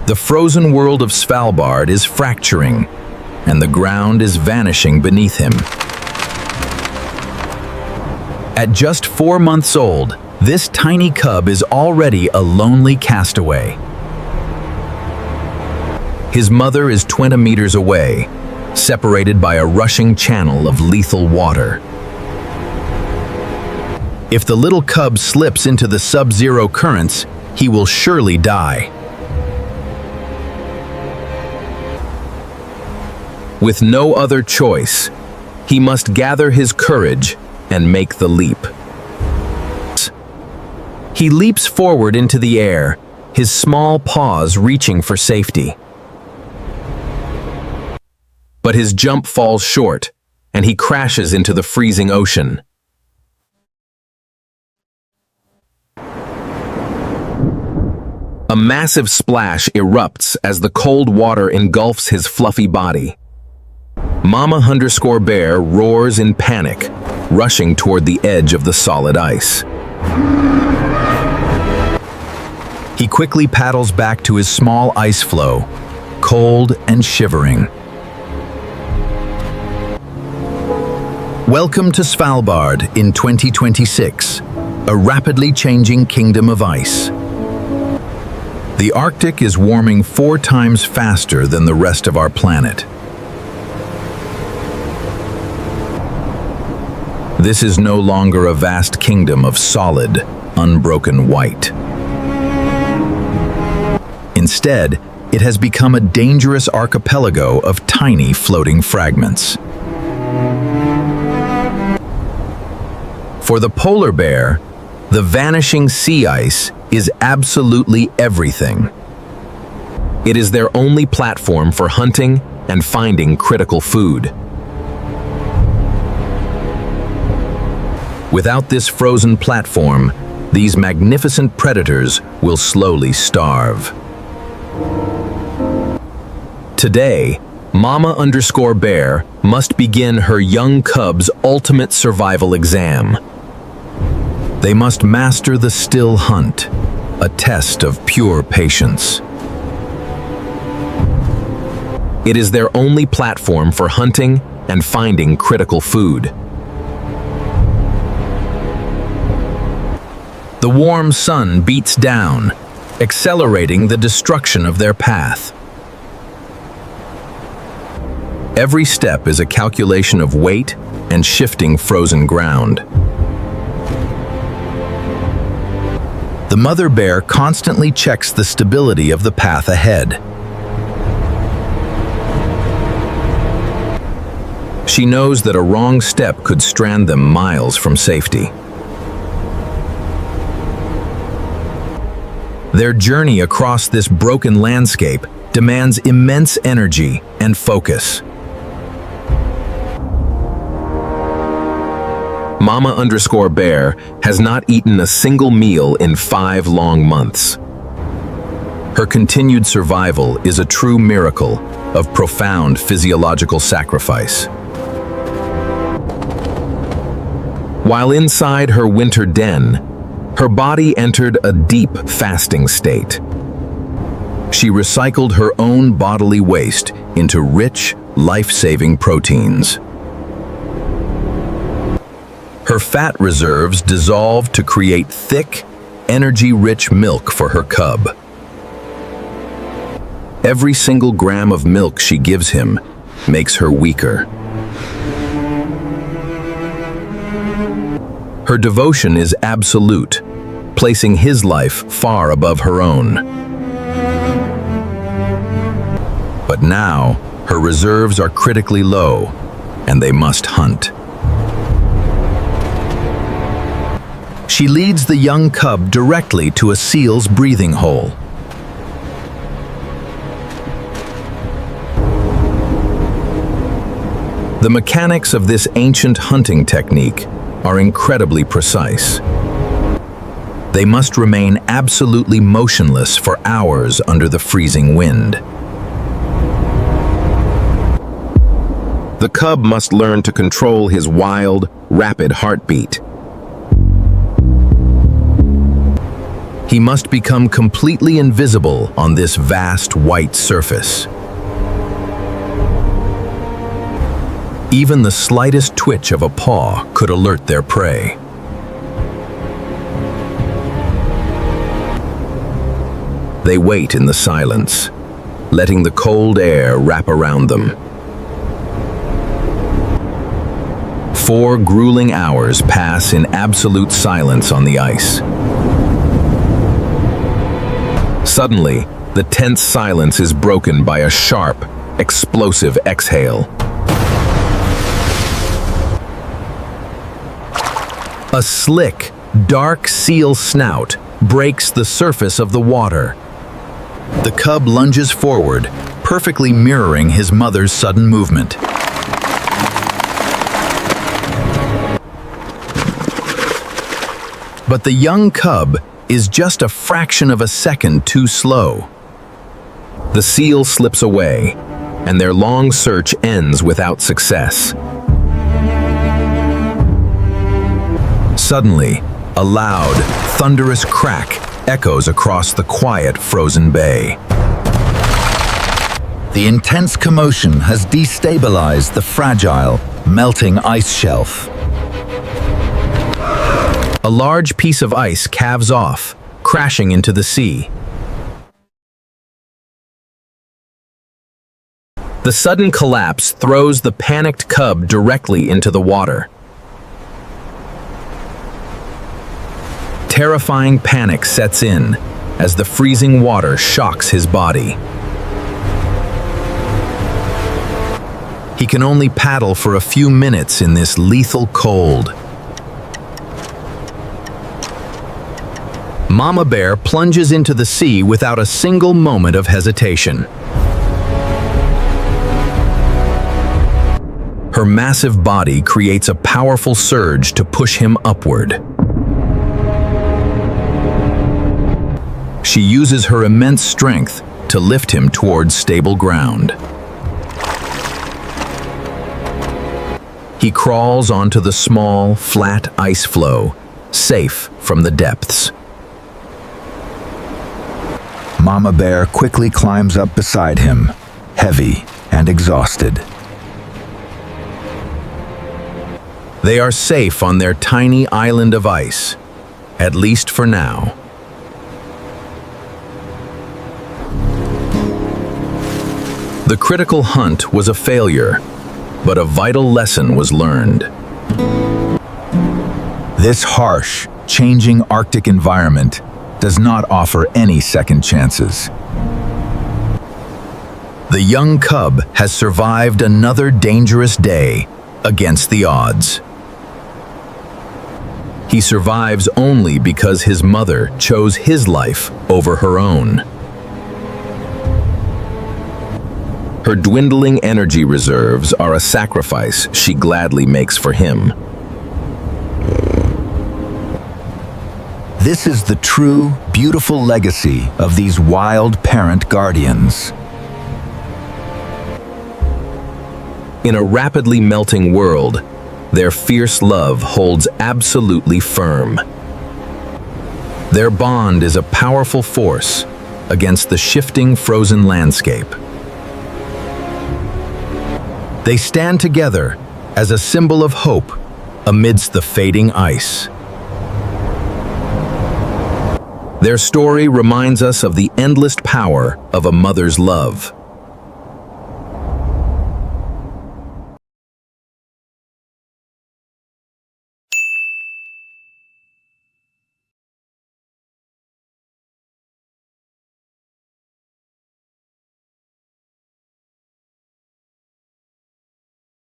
The frozen world of Svalbard is fracturing, and the ground is vanishing beneath him. At just 4 months old, this tiny cub is already a lonely castaway. His mother is 20 meters away, separated by a rushing channel of lethal water. If the little cub slips into the sub-zero currents, he will surely die. With no other choice, he must gather his courage and make the leap. He leaps forward into the air, his small paws reaching for safety. But his jump falls short, and he crashes into the freezing ocean. A massive splash erupts as the cold water engulfs his fluffy body. Mama_bear roars in panic, rushing toward the edge of the solid ice. He quickly paddles back to his small ice floe, cold and shivering. Welcome to Svalbard in 2026, a rapidly changing kingdom of ice. The Arctic is warming 4 times faster than the rest of our planet. This is no longer a vast kingdom of solid, unbroken white. Instead, it has become a dangerous archipelago of tiny floating fragments. For the polar bear, the vanishing sea ice is absolutely everything. It is their only platform for hunting and finding critical food. Without this frozen platform, these magnificent predators will slowly starve. Today, Mama_bear must begin her young cub's ultimate survival exam. They must master the still hunt, a test of pure patience. It is their only platform for hunting and finding critical food. The warm sun beats down, accelerating the destruction of their path. Every step is a calculation of weight and shifting frozen ground. The mother bear constantly checks the stability of the path ahead. She knows that a wrong step could strand them miles from safety. Their journey across this broken landscape demands immense energy and focus. Mama_bear has not eaten a single meal in 5 long months. Her continued survival is a true miracle of profound physiological sacrifice. While inside her winter den, her body entered a deep fasting state. She recycled her own bodily waste into rich, life-saving proteins. Her fat reserves dissolved to create thick, energy-rich milk for her cub. Every single gram of milk she gives him makes her weaker. Her devotion is absolute, placing his life far above her own. But now, her reserves are critically low, and they must hunt. She leads the young cub directly to a seal's breathing hole. The mechanics of this ancient hunting technique are incredibly precise. They must remain absolutely motionless for hours under the freezing wind. The cub must learn to control his wild, rapid heartbeat. He must become completely invisible on this vast white surface. Even the slightest twitch of a paw could alert their prey. They wait in the silence, letting the cold air wrap around them. 4 grueling hours pass in absolute silence on the ice. Suddenly, the tense silence is broken by a sharp, explosive exhale. A slick, dark seal snout breaks the surface of the water. The cub lunges forward, perfectly mirroring his mother's sudden movement. But the young cub is just a fraction of a second too slow. The seal slips away, and their long search ends without success. Suddenly, a loud, thunderous crack echoes across the quiet, frozen bay. The intense commotion has destabilized the fragile, melting ice shelf. A large piece of ice calves off, crashing into the sea. The sudden collapse throws the panicked cub directly into the water. Terrifying panic sets in as the freezing water shocks his body. He can only paddle for a few minutes in this lethal cold. Mama Bear plunges into the sea without a single moment of hesitation. Her massive body creates a powerful surge to push him upward. She uses her immense strength to lift him towards stable ground. He crawls onto the small, flat ice floe, safe from the depths. Mama Bear quickly climbs up beside him, heavy and exhausted. They are safe on their tiny island of ice, at least for now. The critical hunt was a failure, but a vital lesson was learned. This harsh, changing Arctic environment does not offer any second chances. The young cub has survived another dangerous day against the odds. He survives only because his mother chose his life over her own. Her dwindling energy reserves are a sacrifice she gladly makes for him. This is the true, beautiful legacy of these wild parent guardians. In a rapidly melting world, their fierce love holds absolutely firm. Their bond is a powerful force against the shifting frozen landscape. They stand together as a symbol of hope amidst the fading ice. Their story reminds us of the endless power of a mother's love.